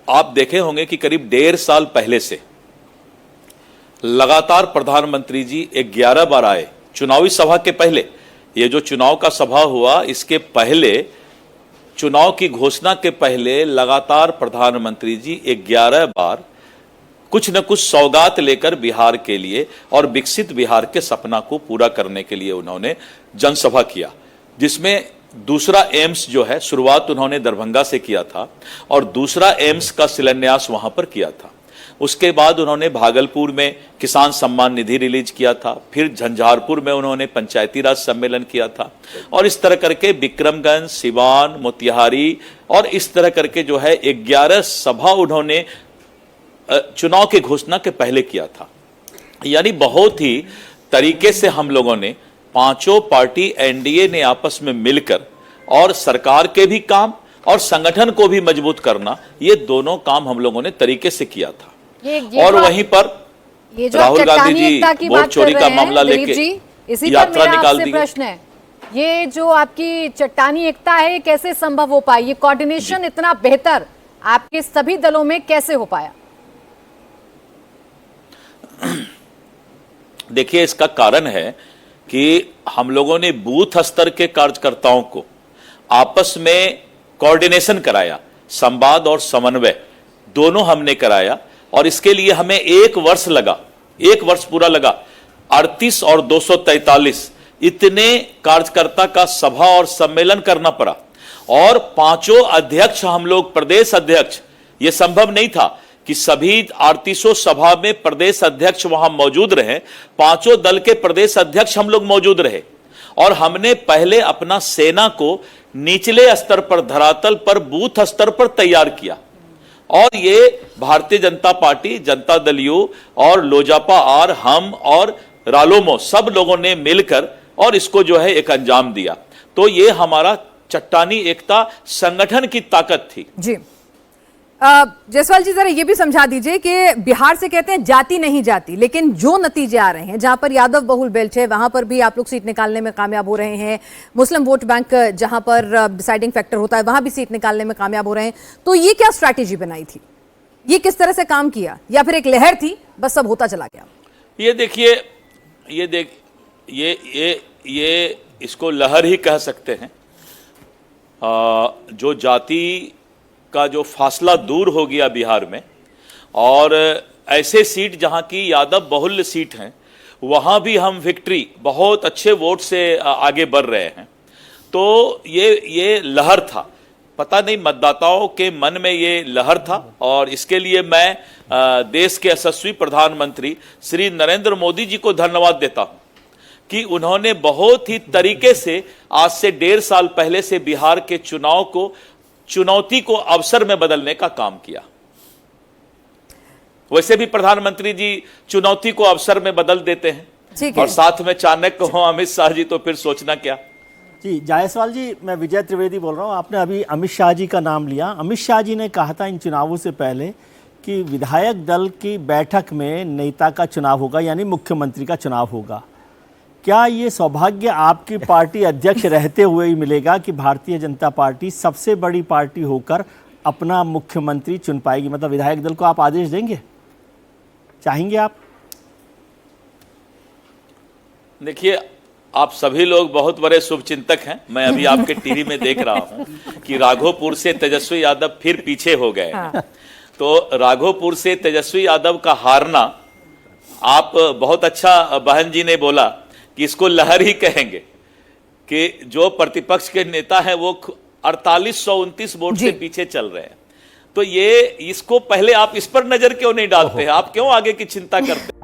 आप देखे होंगे कि करीब 1.5 साल पहले से लगातार प्रधानमंत्री जी 11 बार आए। चुनावी सभा के पहले, ये जो चुनाव का सभा हुआ इसके पहले, चुनाव की घोषणा के पहले लगातार प्रधानमंत्री जी 11 बार कुछ न कुछ सौगात लेकर बिहार के लिए और विकसित बिहार के सपना को पूरा करने के लिए उन्होंने जनसभा किया, जिसमें दूसरा एम्स जो है शुरुआत उन्होंने दरभंगा से किया था और दूसरा एम्स का शिलान्यास वहां पर किया था। उसके बाद उन्होंने भागलपुर में किसान सम्मान निधि रिलीज किया था, फिर झंझारपुर में उन्होंने पंचायती राज सम्मेलन किया था और इस तरह करके विक्रमगंज, सिवान, मोतिहारी और इस तरह करके जो है 11 सभा उन्होंने चुनाव की घोषणा के पहले किया था। यानी बहुत ही तरीके से हम लोगों ने पांचों पार्टी एनडीए ने आपस में मिलकर और सरकार के भी काम और संगठन को भी मजबूत करना, ये दोनों काम हम लोगों ने तरीके से किया था। और वहीं पर राहुल गांधी जी वोट चोरी का मामला लेके यात्रा निकाल दी। प्रश्न है, ये जो आपकी चट्टानी एकता है कैसे संभव हो पाई? ये कोऑर्डिनेशन इतना बेहतर आपके सभी दलों में कैसे हो पाया? देखिए, इसका कारण है कि हम लोगों ने बूथ स्तर के कार्यकर्ताओं को आपस में कोऑर्डिनेशन कराया, संवाद और समन्वय दोनों हमने कराया और इसके लिए हमें 1 वर्ष लगा, 1 वर्ष पूरा लगा। 38 और 243 इतने कार्यकर्ता का सभा और सम्मेलन करना पड़ा और पांचों अध्यक्ष, हम लोग प्रदेश अध्यक्ष, यह संभव नहीं था कि सभी 38 सभा में प्रदेश अध्यक्ष वहां मौजूद रहे। पांचों दल के प्रदेश अध्यक्ष हम लोग मौजूद रहे और हमने पहले अपना सेना को निचले स्तर पर, धरातल पर, बूथ स्तर पर तैयार किया और ये भारतीय जनता पार्टी, जनता दल यू और लोजपा आर, हम और रालोमो सब लोगों ने मिलकर और इसको जो है एक अंजाम दिया। तो ये हमारा चट्टानी एकता संगठन की ताकत थी। जी जायसवाल जी, जरा ये भी समझा दीजिए कि बिहार से कहते हैं जाति नहीं जाती, लेकिन जो नतीजे आ रहे हैं, जहां पर यादव बहुल बेल्ट है वहां पर भी आप लोग सीट निकालने में कामयाब हो रहे हैं, मुस्लिम वोट बैंक जहां पर डिसाइडिंग फैक्टर होता है वहां भी सीट निकालने में कामयाब हो रहे हैं, तो ये क्या स्ट्रैटेजी बनाई थी? ये किस तरह से काम किया, या फिर एक लहर थी बस सब होता चला गया? ये देखिए, ये इसको लहर ही कह सकते हैं। जो जाति का जो फासला दूर हो गया बिहार में और ऐसे सीट जहां की यादव बहुल्य सीट हैं वहां भी हम विक्ट्री बहुत अच्छे वोट से आगे बढ़ रहे हैं। तो ये लहर था, पता नहीं मतदाताओं के मन में ये लहर था और इसके लिए मैं देश के यशस्वी प्रधानमंत्री श्री नरेंद्र मोदी जी को धन्यवाद देता हूं कि उन्होंने बहुत ही तरीके से आज से 1.5 साल पहले से बिहार के चुनाव को, चुनौती को अवसर में बदलने का काम किया। वैसे भी प्रधानमंत्री जी चुनौती को अवसर में बदल देते हैं और साथ में चाणक्य हो अमित शाह जी, तो फिर सोचना क्या। जी जायसवाल जी, मैं विजय त्रिवेदी बोल रहा हूं। आपने अभी अमित शाह जी का नाम लिया। अमित शाह जी ने कहा था इन चुनावों से पहले कि विधायक दल की बैठक में नेता का चुनाव होगा, यानी मुख्यमंत्री का चुनाव होगा। क्या ये सौभाग्य आपकी पार्टी अध्यक्ष रहते हुए ही मिलेगा कि भारतीय जनता पार्टी सबसे बड़ी पार्टी होकर अपना मुख्यमंत्री चुन पाएगी? मतलब विधायक दल को आप आदेश देंगे, चाहेंगे आप? देखिए, आप सभी लोग बहुत बड़े शुभचिंतक हैं। मैं अभी आपके टीवी में देख रहा हूं कि राघोपुर से तेजस्वी यादव फिर पीछे हो गए। तो राघोपुर से तेजस्वी यादव का हारना, आप बहुत अच्छा बहन जी ने बोला कि इसको लहर ही कहेंगे कि जो प्रतिपक्ष के नेता हैं वो 4829 वोट से पीछे चल रहे हैं। तो ये, इसको पहले आप इस पर नजर क्यों नहीं डालते हैं? आप क्यों आगे की चिंता करते हैं?